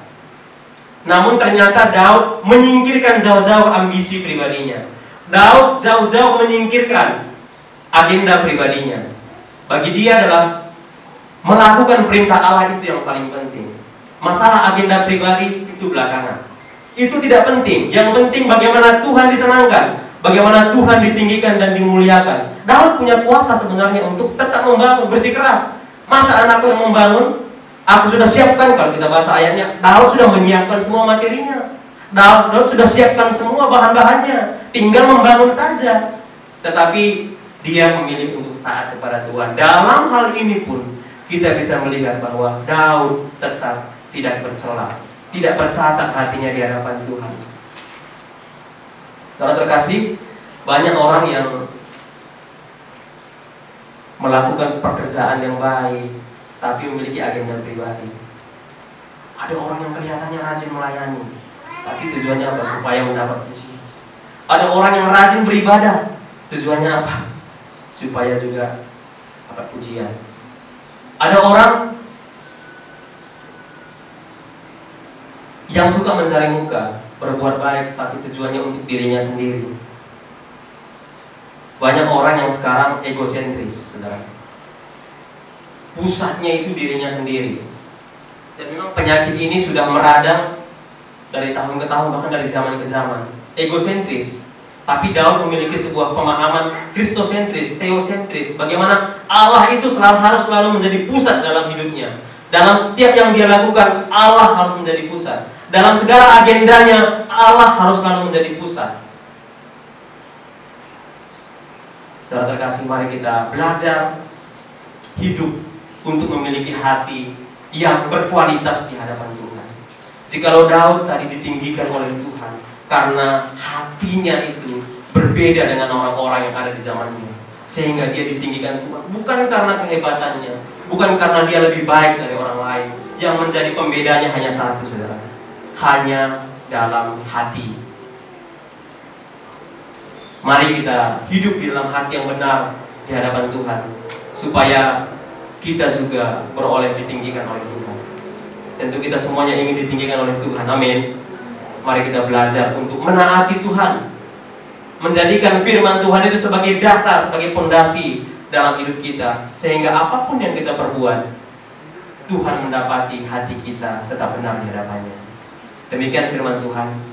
Namun ternyata Daud menyingkirkan jauh-jauh ambisi pribadinya. Daud jauh-jauh menyingkirkan agenda pribadinya. Bagi dia adalah melakukan perintah Allah itu yang paling penting. Masalah agenda pribadi itu belakangan. Itu tidak penting. Yang penting bagaimana Tuhan disenangkan, bagaimana Tuhan ditinggikan dan dimuliakan. Daud punya kuasa sebenarnya untuk tetap membangun, bersikeras. Masa anakku yang membangun? Aku sudah siapkan. Kalau kita baca ayatnya, Daud sudah menyiapkan semua materinya. Daud sudah siapkan semua bahan-bahannya, tinggal membangun saja. Tetapi dia memilih untuk taat kepada Tuhan. Dalam hal ini pun kita bisa melihat bahwa Daud tetap tidak bercela, tidak bercacat hatinya di hadapan Tuhan. Saudara terkasih, banyak orang yang melakukan pekerjaan yang baik tapi memiliki agenda pribadi. Ada orang yang kelihatannya rajin melayani, tapi tujuannya apa? Supaya mendapat pujian. Ada orang yang rajin beribadah, tujuannya apa? Supaya juga dapat pujian. Ada orang yang suka mencari muka, berbuat baik, tapi tujuannya untuk dirinya sendiri. Banyak orang yang sekarang egosentris, saudara. Pusatnya itu dirinya sendiri. Dan memang penyakit ini sudah meradang dari tahun ke tahun, bahkan dari zaman ke zaman. Egosentris. Tapi Daud memiliki sebuah pemahaman kristosentris, teosentris. Bagaimana Allah itu harus selalu menjadi pusat dalam hidupnya. Dalam setiap yang dia lakukan, Allah harus menjadi pusat. Dalam segala agendanya, Allah harus selalu menjadi pusat. Saudara terkasih, mari kita belajar hidup untuk memiliki hati yang berkualitas di hadapan Tuhan. Jikalau Daud tadi ditinggikan oleh Tuhan karena hatinya itu berbeda dengan orang-orang yang ada di zamannya, sehingga dia ditinggikan Tuhan, bukan karena kehebatannya, bukan karena dia lebih baik dari orang lain. Yang menjadi pembedanya hanya satu, saudara, hanya dalam hati. Mari kita hidup di dalam hati yang benar di hadapan Tuhan, supaya kita juga beroleh ditinggikan oleh Tuhan. Tentu kita semuanya ingin ditinggikan oleh Tuhan, amin. Mari kita belajar untuk menaati Tuhan, menjadikan firman Tuhan itu sebagai dasar, sebagai pondasi dalam hidup kita, sehingga apapun yang kita perbuat, Tuhan mendapati hati kita tetap benar di hadapannya. Demikian firman Tuhan.